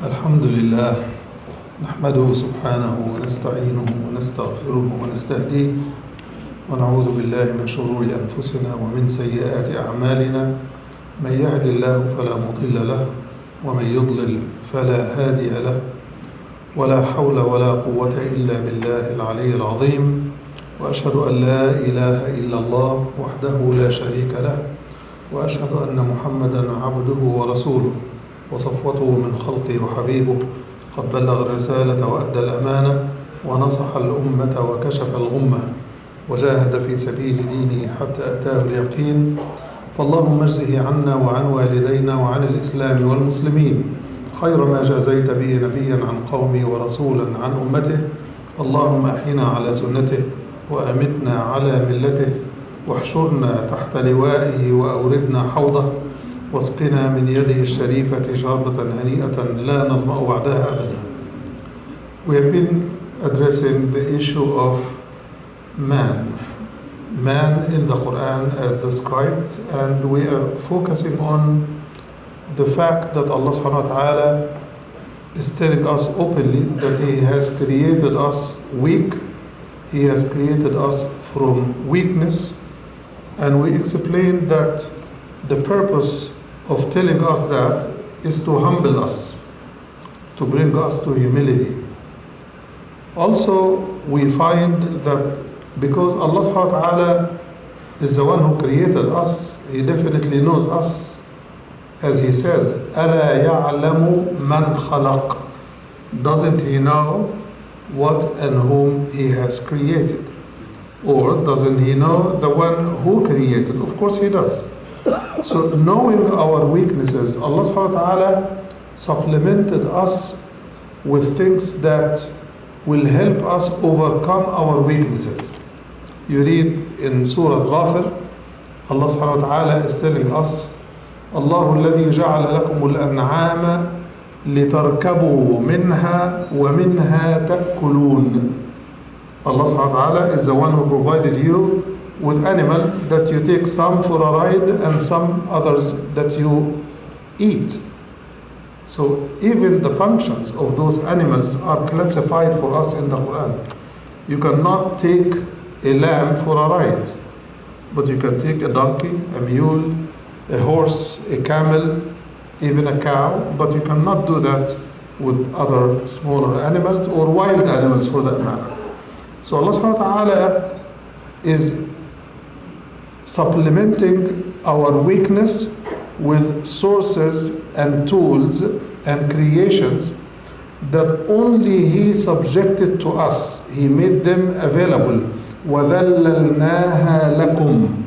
الحمد لله نحمده سبحانه ونستعينه ونستغفره ونستهديه ونعوذ بالله من شرور أنفسنا ومن سيئات أعمالنا من يهد الله فلا مضل له ومن يضلل فلا هادي له ولا حول ولا قوة إلا بالله العلي العظيم وأشهد أن لا إله إلا الله وحده لا شريك له وأشهد أن محمدا عبده ورسوله وصفوته من خلقه وحبيبه قد بلغ الرسالة وأدى الأمانة ونصح الأمة وكشف الغمة وجاهد في سبيل دينه حتى أتاه اليقين فاللهم اجزه عنا وعن والدينا وعن الإسلام والمسلمين خير ما جازيت به نبيا عن قومه ورسولا عن أمته. اللهم أحينا على سنته وأمتنا على ملته واحشرنا تحت لوائه وأوردنا حوضه واسقنا من يده الشريفة شربة هنيئة لا نظمأ بعدها أبدا. We have been addressing the issue of man in the Quran as described, and we are focusing on the fact that Allah subhanahu wa ta'ala is telling us openly that He has created us weak, He has created us from weakness, and we explained that the purpose of telling us that is to humble us, to bring us to humility. Also, we find that because Allah subhanahu wa ta'ala is the one who created us, He definitely knows us. As He says, أَلَا يَعْلَمُ مَنْ خَلَقَ. Doesn't He know what and whom He has created? Or doesn't He know the one who created? Of course He does. So knowing our weaknesses, Allah subhanahu wa ta'ala supplemented us with things that will help us overcome our weaknesses. You read in Surah Ghafir, Allah subhanahu wa ta'ala is telling us, Allahu alladhi ja'ala lakum al-an'ama litarkabu minha wa minha ta'kulun. Allah subhanahu wa ta'ala is the one who provided you with animals that you take some for a ride and some others that you eat. So even the functions of those animals are classified for us in the Quran. You cannot take a lamb for a ride, but you can take a donkey, a mule, a horse, a camel, even a cow, but you cannot do that with other smaller animals or wild animals for that matter. So Allah subhanahu wa ta'ala is supplementing our weakness with sources and tools and creations that only He subjected to us. He made them available. وَذَلَّلْنَاهَا لَكُمْ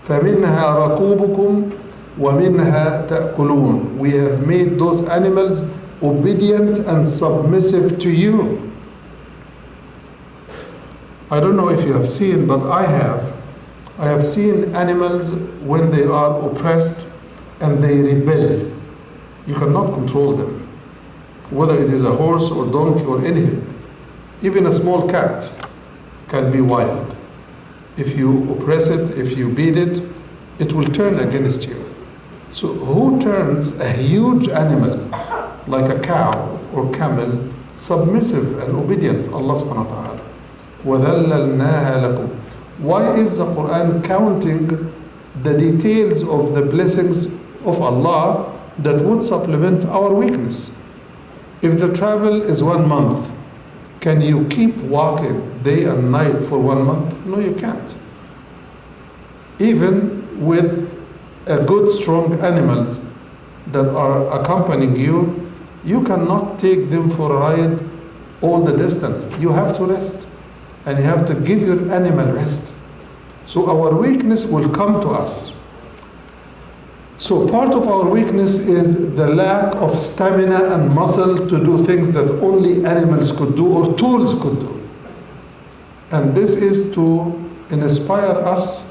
فَمِنْهَا رَكُوبُكُمْ وَمِنْهَا تَأْكُلُونَ. We have made those animals obedient and submissive to you. I don't know if you have seen, but I have seen animals when they are oppressed and they rebel. You cannot control them, whether it is a horse or donkey or anything. Even a small cat can be wild. If you oppress it, if you beat it, it will turn against you. So who turns a huge animal like a cow or camel submissive and obedient? Allah subhanahu wa ta'ala. وَذَلَّلْنَاهَا لَكُمْ. Why is the Quran counting the details of the blessings of Allah that would supplement our weakness? If the travel is 1 month, can you keep walking day and night for 1 month? No, you can't. Even with a good, strong animals that are accompanying you, you cannot take them for a ride all the distance. You have to rest, and you have to give your animal rest. So our weakness will come to us. So part of our weakness is the lack of stamina and muscle to do things that only animals could do or tools could do. And this is to inspire us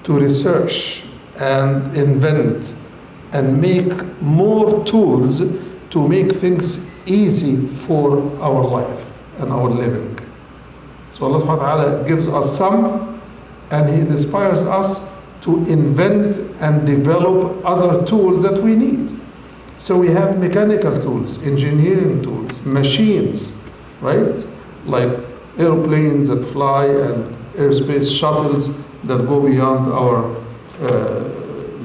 to research and invent and make more tools to make things easy for our life and our living. So Allah subhanahu wa ta'ala gives us some, and He inspires us to invent and develop other tools that we need. So we have mechanical tools, engineering tools, machines, right? Like airplanes that fly and airspace shuttles that go beyond our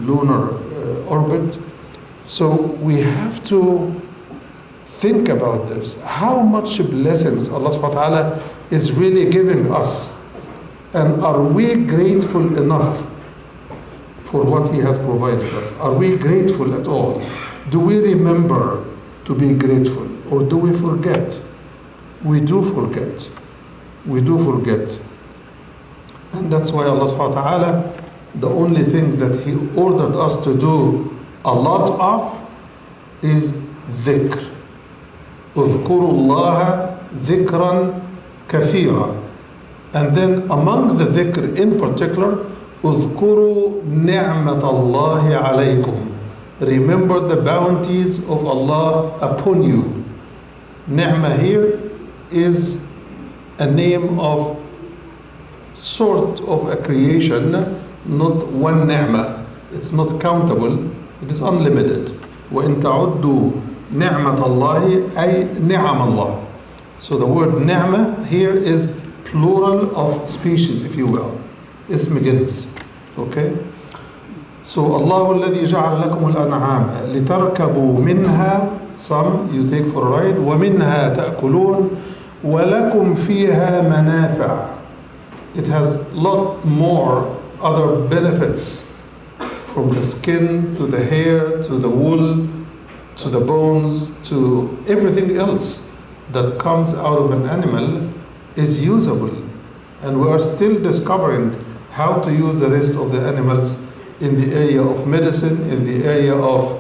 lunar orbit. So we have to think about this. How much blessings Allah subhanahu wa ta'ala is really giving us. And are we grateful enough for what He has provided us? Are we grateful at all? Do we remember to be grateful, or do we forget? We do forget. We do forget. And that's why Allah subhanahu wa ta'ala, the only thing that He ordered us to do a lot of is dhikr. اذكروا الله ذكرا كثيرا. And then among the dhikr in particular, اذكروا نعمة الله عليكم. Remember the bounties of Allah upon you. Ni'mah here is a name of sort of a creation, not one ni'mah. It's not countable, it is unlimited. وَإِن تَعُدُّوا نِعْمَةَ اللَّهِ أي نِعَمَ اللَّهِ. So the word ni'mah here is plural of species, if you will. اسم جنس. Okay? So الله الذي جعل لكم الأنعام لتركبوا منها, some you take for a ride, ومنها تأكلون ولكم فيها منافع. It has a lot more other benefits, from the skin to the hair to the wool to the bones to everything else that comes out of an animal is usable. And we are still discovering how to use the rest of the animals in the area of medicine, in the area of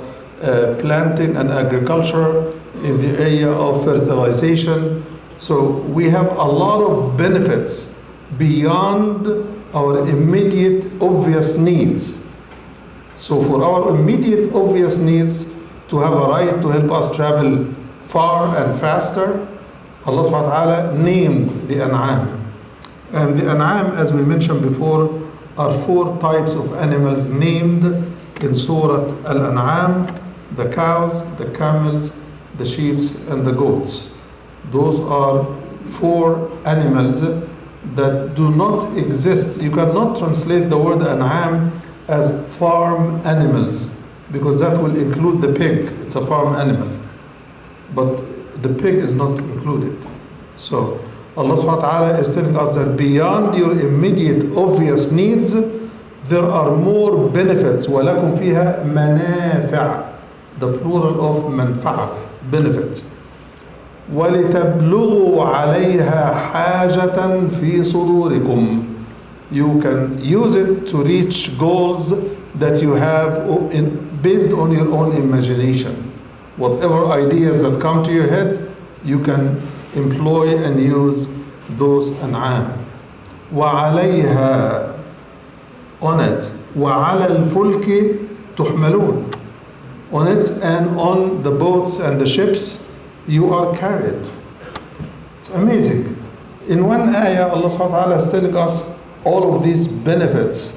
planting and agriculture, in the area of fertilization. So we have a lot of benefits beyond our immediate obvious needs. So for our immediate obvious needs, to have a right to help us travel far and faster, Allah subhanahu wa ta'ala named the An'am. And the An'am, as we mentioned before, are 4 types of animals named in Surah Al-An'am: the cows, the camels, the sheep, and the goats. Those are 4 animals that do not exist. You cannot translate the word An'am as farm animals, because that will include the pig. It's a farm animal. But the pig is not included. So Allah subhanahu wa ta'ala is telling us that beyond your immediate obvious needs, there are more benefits. وَلَكُمْ فِيهَا مَنَافِعَ, the plural of manfa'a, benefit. وَلِتَبْلُغُوا عَلَيْهَا حَاجَةً فِي صُدُورِكُمْ. You can use it to reach goals that you have based on your own imagination. Whatever ideas that come to your head, you can employ and use those an'am. وَعَلَيْهَا, on it. وَعَلَى الْفُلْكِ تُحْمَلُونَ. On it and on the boats and the ships, you are carried. It's amazing. In one ayah, Allah subhanahu wa ta'ala is telling us all of these benefits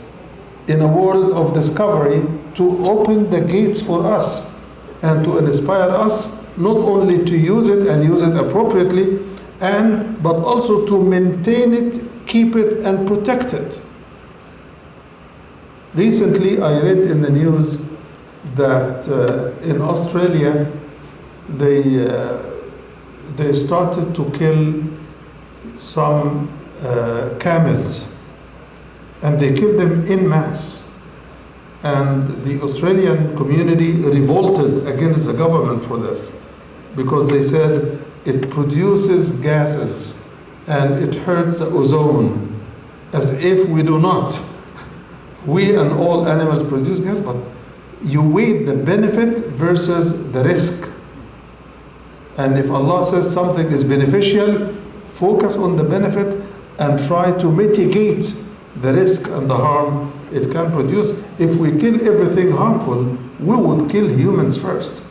in a world of discovery to open the gates for us and to inspire us not only to use it and use it appropriately, but also to maintain it, keep it, and protect it. Recently, I read in the news that in Australia, they started to kill some camels, and they killed them en masse. And the Australian community revolted against the government for this, because they said it produces gases and it hurts the ozone, as if we do not. We and all animals produce gas, but you weigh the benefit versus the risk. And if Allah says something is beneficial, focus on the benefit and try to mitigate the risk and the harm it can produce. If we kill everything harmful, we would kill humans first,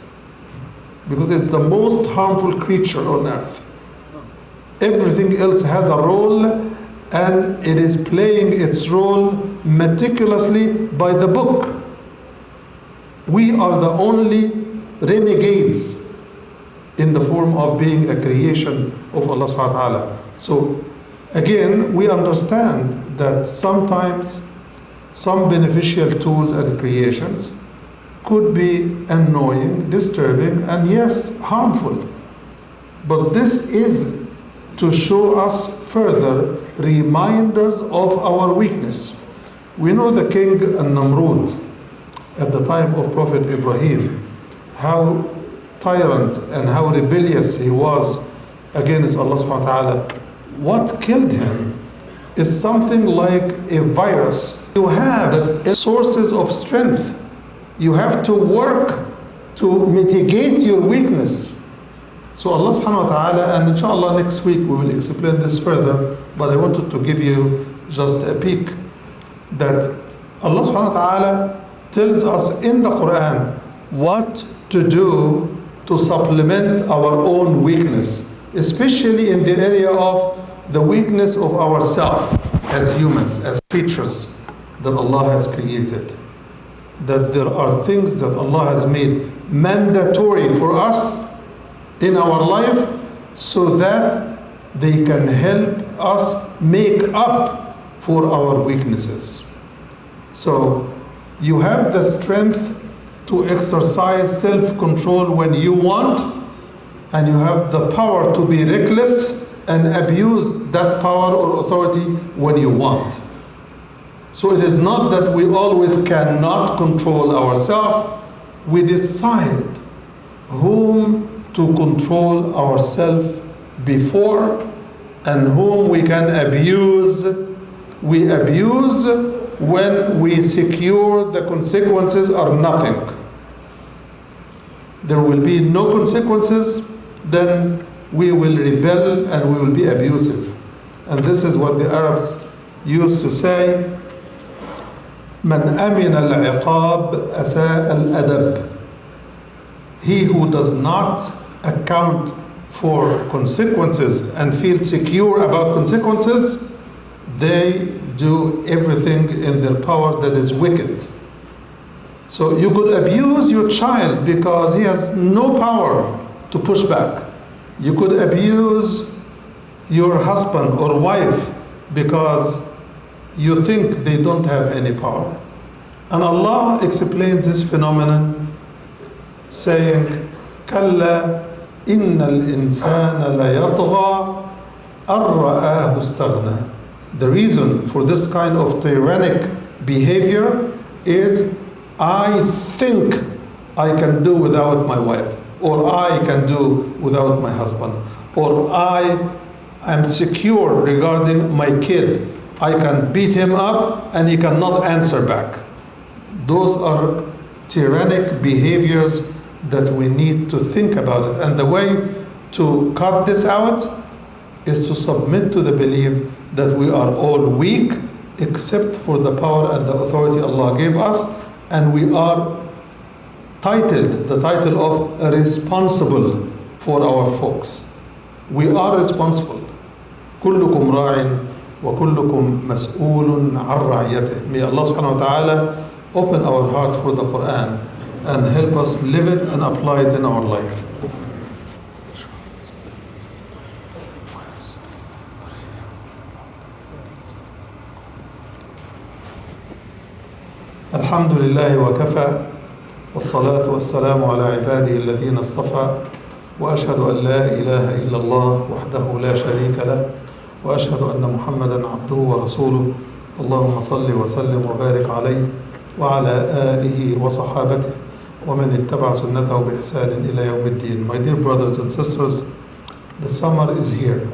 because it's the most harmful creature on earth. Everything else has a role, and it is playing its role meticulously by the book. We are the only renegades in the form of being a creation of Allah subhanahu wa ta'ala. So again, we understand that sometimes some beneficial tools and creations could be annoying, disturbing, and yes, harmful. But this is to show us further reminders of our weakness. We know the king Namrud at the time of Prophet Ibrahim, how tyrant and how rebellious he was against Allah subhanahu wa ta'ala. What killed him is something like a virus. You have sources of strength. You have to work to mitigate your weakness. So Allah subhanahu wa ta'ala, and inshallah next week we will explain this further, but I wanted to give you just a peek that Allah subhanahu wa ta'ala tells us in the Quran what to do to supplement our own weakness, especially in the area of the weakness of ourselves as humans, as creatures that Allah has created. That there are things that Allah has made mandatory for us in our life so that they can help us make up for our weaknesses. So you have the strength to exercise self-control when you want, and you have the power to be reckless and abuse that power or authority when you want. So it is not that we always cannot control ourselves. We decide whom to control ourselves before and whom we can abuse. We abuse when we secure the consequences are nothing. There will be no consequences, then we will rebel and we will be abusive. And this is what the Arabs used to say, من أمن العقاب أساء الأدب. He who does not account for consequences and feel secure about consequences, they do everything in their power that is wicked. So you could abuse your child because he has no power to push back. You could abuse your husband or wife because you think they don't have any power. And Allah explains this phenomenon saying, كَلَّا إِنَّ الْإِنسَانَ لَيَطْغَى أَن رَآهُ اسْتَغْنَى. The reason for this kind of tyrannic behavior is, I think I can do without my wife, or I can do without my husband, or I am secure regarding my kid. I can beat him up and he cannot answer back. Those are tyrannic behaviors that we need to think about it. And the way to cut this out is to submit to the belief that we are all weak except for the power and the authority Allah gave us, and we are titled the title of responsible for our folks. We are responsible. كلكم راع وكلكم مسؤول عن رعيته. May Allah subhanahu wa ta'ala open our heart for the Quran and help us live it and apply it in our life. الحمد لله وكفى والصلاة والسلام على عباده الذين اصطفى وأشهد أن لا إله إلا الله وحده لا شريك له وأشهد أن محمدا عبده ورسوله اللهم صل وسلم وبارك عليه وعلى آله وصحابته ومن اتبع سنته بإحسان إلى يوم الدين. My dear brothers and sisters, the summer is here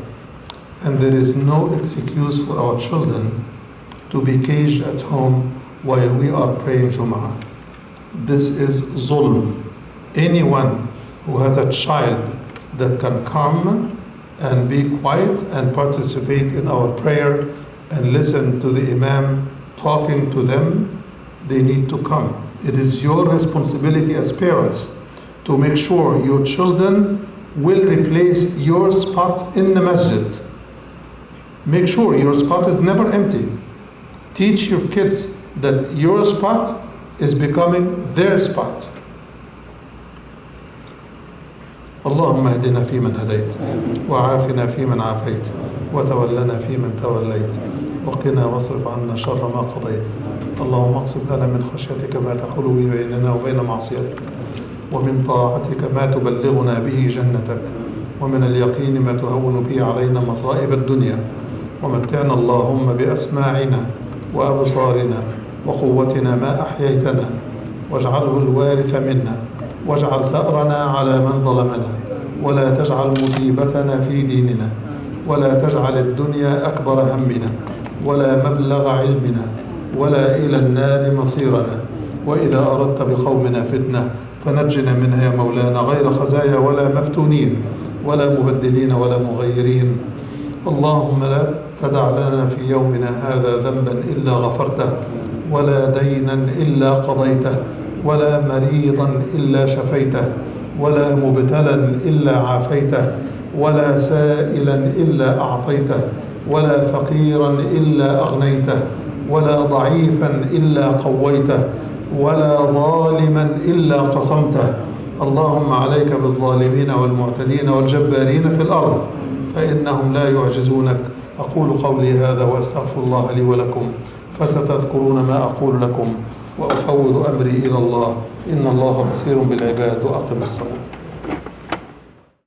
and there is no excuse for our children to be caged at home while we are praying Jum'ah. This is zulm. Anyone who has a child that can come and be quiet and participate in our prayer and listen to the Imam talking to them, they need to come. It is your responsibility as parents to make sure your children will replace your spot in the masjid. Make sure your spot is never empty. Teach your kids that your spot is becoming their spot. اللهم اهدنا فيمن هديت، وعافنا فيمن عافيت، وتولنا فيمن توليت، وقنا واصرف عنا شر ما قضيت. اللهم اقسم لنا من خشيتك ما تحول به بيننا وبين معصيتك، ومن طاعتك ما تبلغنا به جنتك، ومن اليقين ما تهون به علينا مصائب الدنيا. ومتعنا اللهم بأسماعنا وأبصارنا وقوتنا ما أحييتنا، واجعله الوارث منا، واجعل ثأرنا على من ظلمنا، ولا تجعل مصيبتنا في ديننا، ولا تجعل الدنيا أكبر همنا ولا مبلغ علمنا، ولا إلى النار مصيرنا. وإذا أردت بقومنا فتنة فنجنا منها يا مولانا، غير خزايا ولا مفتونين ولا مبدلين ولا مغيرين. اللهم لا تدع لنا في يومنا هذا ذنبا إلا غفرته، ولا دينا إلا قضيته، ولا مريضا إلا شفيته، ولا مبتلا إلا عافيته، ولا سائلا إلا أعطيته، ولا فقيرا إلا أغنيته، ولا ضعيفا إلا قويته، ولا ظالما إلا قصمته. اللهم عليك بالظالمين والمعتدين والجبارين في الأرض، فإنهم لا يعجزونك. أقول قولي هذا وأستغفر الله لي ولكم، فستذكرون ما أقول لكم، وأفوض أمري إلى الله، إن الله بصير بالعباد. وأقم الصلاة.